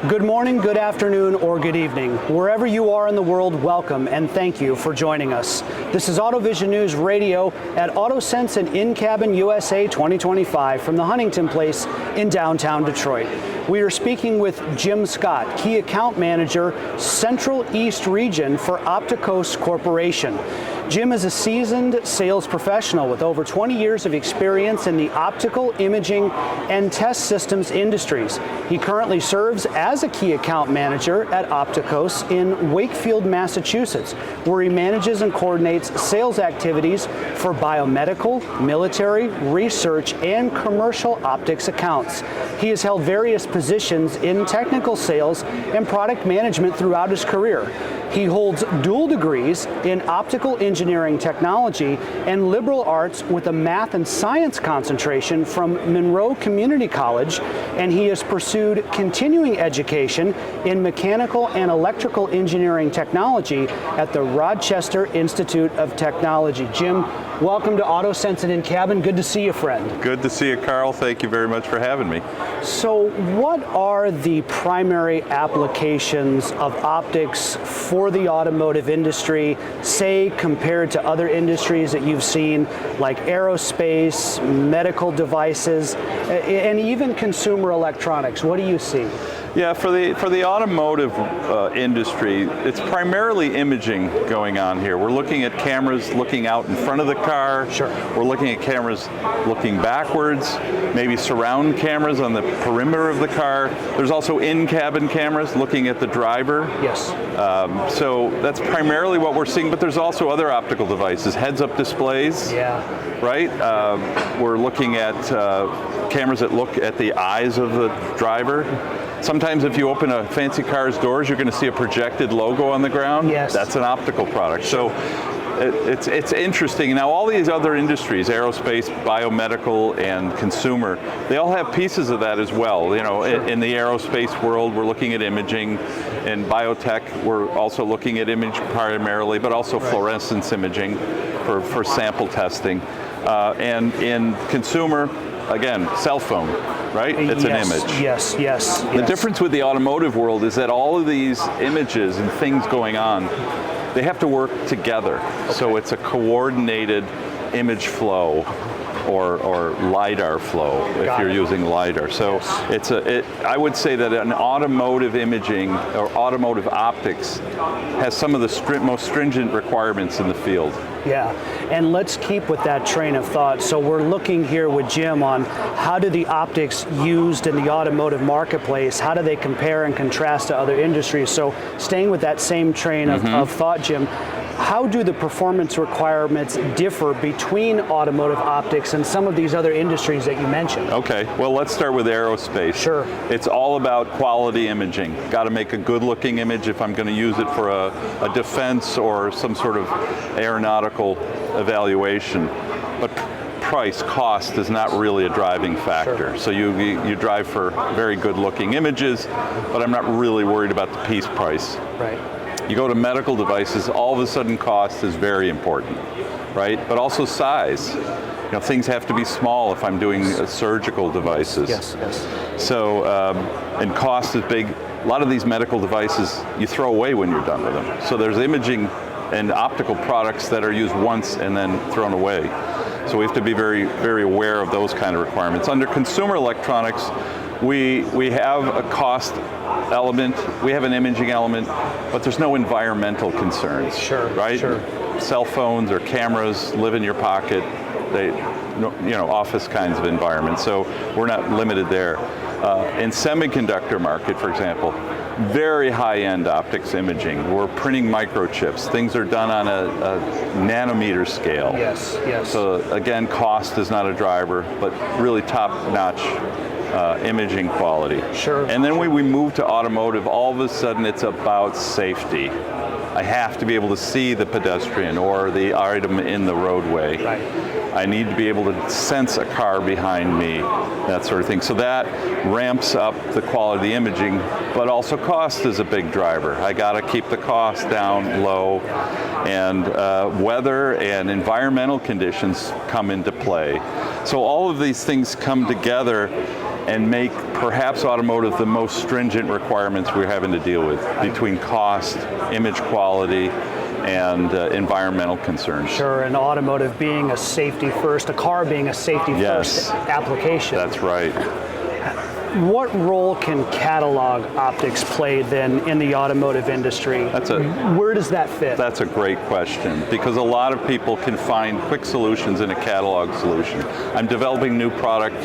Good morning, good afternoon, or good evening. Wherever you are in the world, welcome and thank you for joining us. This is AutoVision News Radio at AutoSens and InCabin USA 2025 from the Huntington Place in downtown Detroit. We are speaking with Jim Scott, Key Account Manager, Central East Region for Optikos Corporation. Jim is a seasoned sales professional with over 20 years of experience in the optical, imaging, and test systems industries. He currently serves as a key account manager at Optikos in Wakefield, Massachusetts, where he manages and coordinates sales activities for biomedical, military, research, and commercial optics accounts. He has held various positions in technical sales and product management throughout his career. He holds dual degrees in optical engineering technology and liberal arts with a math and science concentration from Monroe Community College, and he has pursued continuing education in mechanical and electrical engineering technology at the Rochester Institute of Technology. Jim, welcome to AutoSens and InCabin. Good to see you, friend. Good to see you, Carl. Thank you very much for having me. So what are the primary applications of optics for the automotive industry, say compared to other industries that you've seen, like aerospace, medical devices, and even consumer electronics? What do you see? Yeah, for the automotive industry, it's primarily imaging going on here. We're looking at cameras looking out in front of the car. Sure. We're looking at cameras looking backwards, maybe surround cameras on the perimeter of the car. There's also in-cabin cameras looking at the driver. Yes. So that's primarily what we're seeing, but there's also other optical devices, heads-up displays. Yeah. Right? We're looking at cameras that look at the eyes of the driver. Sometimes if you open a fancy car's doors, you're going to see a projected logo on the ground. Yes. That's an optical product. So it's interesting. Now all these other industries, aerospace, biomedical, and consumer, they all have pieces of that as well. You know, Sure. in the aerospace world, we're looking at imaging. In biotech, we're also looking at image primarily, but also fluorescence imaging for sample testing. And in consumer, again, cell phone, right? It's an image. Yes. The difference with the automotive world is that all of these images and things going on, they have to work together. Okay. So it's a coordinated image flow or LiDAR flow if you're using LiDAR. So I would say that an automotive imaging or automotive optics has some of the most stringent requirements in the field. Yeah, and let's keep with that train of thought. So we're looking here with Jim on how do the optics used in the automotive marketplace, how do they compare and contrast to other industries? So staying with that same train of thought, Jim, how do the performance requirements differ between automotive optics and some of these other industries that you mentioned? Okay, well let's start with aerospace. Sure. It's all about quality imaging. Got to make a good looking image if I'm going to use it for a defense or some sort of aeronautical evaluation. But price, cost is not really a driving factor. Sure. So you drive for very good looking images, but I'm not really worried about the piece price. Right. You go to medical devices, all of a sudden cost is very important, right? But also size. You know, things have to be small if I'm doing surgical devices. Yes. So, and cost is big. A lot of these medical devices you throw away when you're done with them. So there's imaging and optical products that are used once and then thrown away. So we have to be very, very aware of those kind of requirements. Under consumer electronics, we have a cost element, we have an imaging element, but there's no environmental concerns. Sure, right? Sure. Cell phones or cameras live in your pocket. They, office kinds of environments. So we're not limited there. In semiconductor market, for example, very high-end optics imaging. We're printing microchips. Things are done on a nanometer scale. Yes. So again, cost is not a driver, but really top-notch imaging quality. Sure. And then when we move to automotive, all of a sudden it's about safety. I have to be able to see the pedestrian or the item in the roadway. Right. I need to be able to sense a car behind me, that sort of thing. So that ramps up the quality of the imaging, but also cost is a big driver. I got to keep the cost down low, and weather and environmental conditions come into play. So all of these things come together and make perhaps automotive the most stringent requirements we're having to deal with between cost, image quality, and environmental concerns. Sure, and automotive being a safety first, a car being a safety first application. That's right. What role can catalog optics play then in the automotive industry? Where does that fit? That's a great question, because a lot of people can find quick solutions in a catalog solution. I'm developing new product.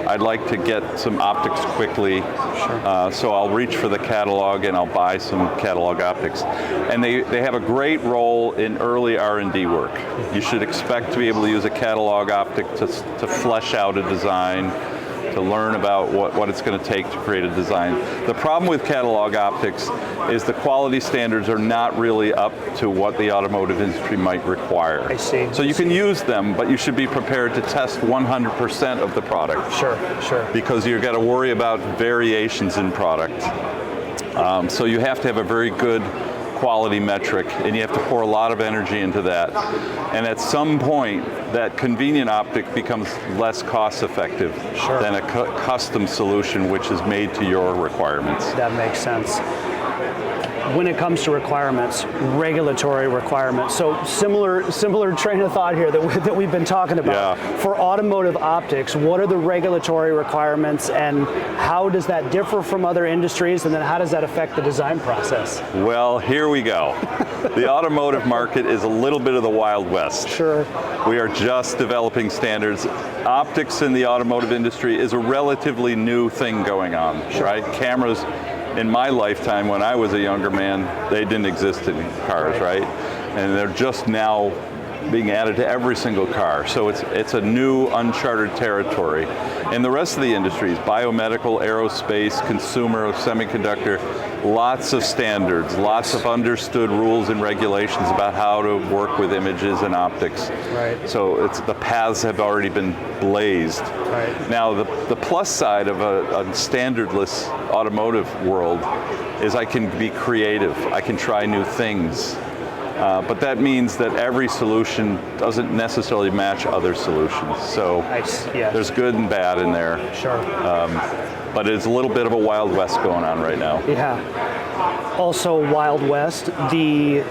I'd like to get some optics quickly, so I'll reach for the catalog and I'll buy some catalog optics. And they have a great role in early R&D work. You should expect to be able to use a catalog optic to flesh out a design, to learn about what it's going to take to create a design. The problem with catalog optics is the quality standards are not really up to what the automotive industry might require. I see. So you can use them, but you should be prepared to test 100% of the product. Sure. Because you've got to worry about variations in product. So you have to have a very good quality metric, and you have to pour a lot of energy into that. And at some point, that convenient optic becomes less cost effective than a custom solution which is made to your requirements. That makes sense. When it comes to requirements, regulatory requirements, so similar train of thought here that we've been talking about. Yeah. For automotive optics, what are the regulatory requirements and how does that differ from other industries, and then how does that affect the design process? Well, here we go. The automotive market is a little bit of the Wild West. Sure. We are just developing standards. Optics in the automotive industry is a relatively new thing going on, right? Cameras, in my lifetime, when I was a younger man, they didn't exist in cars, right? And they're just now being added to every single car. So it's a new, uncharted territory. And the rest of the industries, biomedical, aerospace, consumer, semiconductor, lots of standards, lots of understood rules and regulations about how to work with images and optics. Right. So the paths have already been blazed. Right. Now the plus side of a standardless automotive world is I can be creative. I can try new things. But that means that every solution doesn't necessarily match other solutions. So there's good and bad in there. Sure. But it's a little bit of a Wild West going on right now. Yeah. Also Wild West, the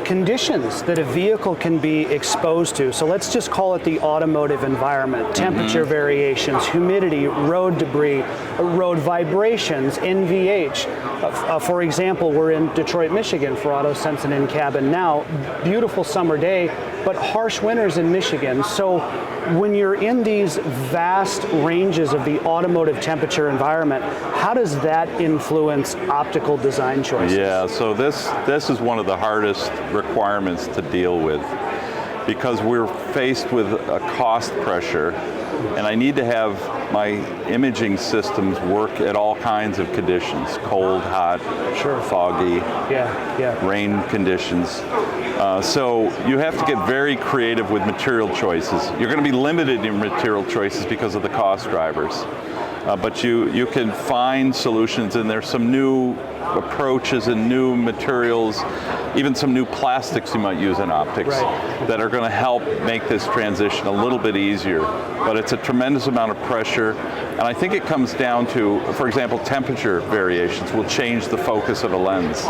conditions that a vehicle can be exposed to. So let's just call it the automotive environment. Temperature variations, humidity, road debris, road vibrations, NVH. For example, we're in Detroit, Michigan for AutoSens and InCabin now. Beautiful summer day, but harsh winters in Michigan. So when you're in these vast ranges of the automotive temperature environment, how does that influence optical design choices? Yeah, so this is one of the hardest requirements to deal with, because we're faced with a cost pressure, and I need to have my imaging systems work at all kinds of conditions: cold, hot, foggy, rain conditions. So you have to get very creative with material choices. You're going to be limited in material choices because of the cost drivers. But you can find solutions, and there's some new approaches and new materials, even some new plastics you might use in optics that are going to help make this transition a little bit easier. But it's a tremendous amount of pressure, and I think it comes down to, for example, temperature variations will change the focus of a lens.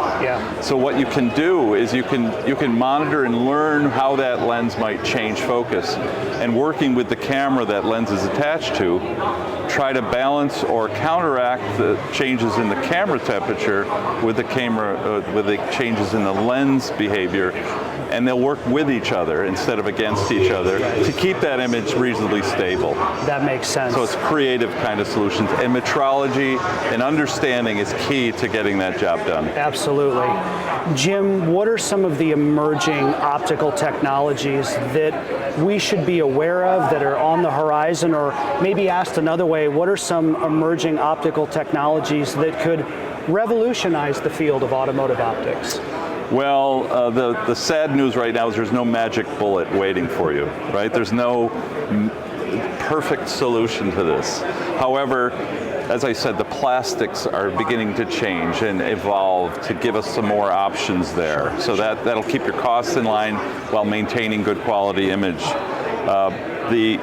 So what you can do is you can monitor and learn how that lens might change focus, and working with the camera that lens is attached to, try to balance or counteract the changes in the camera temperature with the changes in the lens behavior, and they'll work with each other instead of against each other to keep that image reasonably stable. That makes sense. So it's creative kind of solutions, and metrology and understanding is key to getting that job done. Absolutely. Jim, what are some of the emerging optical technologies that we should be aware of that are on the horizon, or maybe asked another way, what are some emerging optical technologies that could revolutionize the field of automotive optics? Well, the sad news right now is there's no magic bullet waiting for you, right? There's no perfect solution to this. However, as I said, the plastics are beginning to change and evolve to give us some more options there. So that'll keep your costs in line while maintaining good quality image. The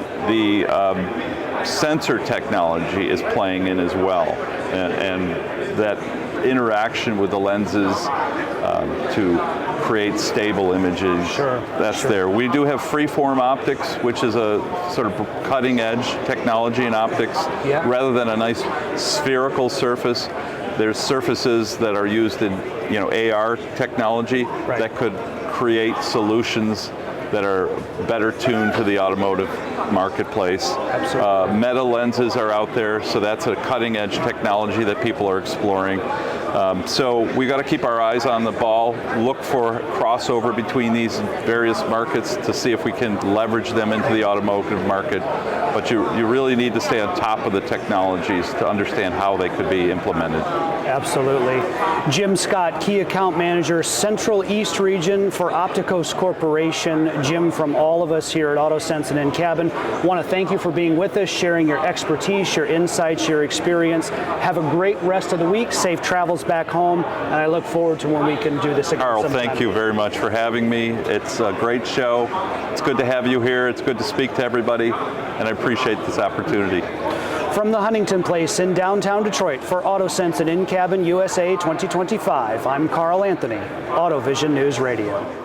sensor technology is playing in as well, and that interaction with the lenses to create stable images. That's there. We do have freeform optics, which is a sort of cutting edge technology in optics. Rather than a nice spherical surface, there's surfaces that are used in AR technology that could create solutions that are better tuned to the automotive marketplace. Meta lenses are out there, so that's a cutting edge technology that people are exploring. So we got to keep our eyes on the ball, look for crossover between these various markets to see if we can leverage them into the automotive market. But you really need to stay on top of the technologies to understand how they could be implemented. Absolutely. Jim Scott, Key Account Manager, Central East Region for Optikos Corporation. Jim, from all of us here at AutoSens and InCabin, want to thank you for being with us, sharing your expertise, your insights, your experience. Have a great rest of the week. Safe travels back home, and I look forward to when we can do this again. Carl, thank you very much for having me. It's a great show. It's good to have you here. It's good to speak to everybody, and I appreciate this opportunity. From the Huntington Place in downtown Detroit for AutoSens and InCabin USA 2025, I'm Carl Anthony, AutoVision News Radio.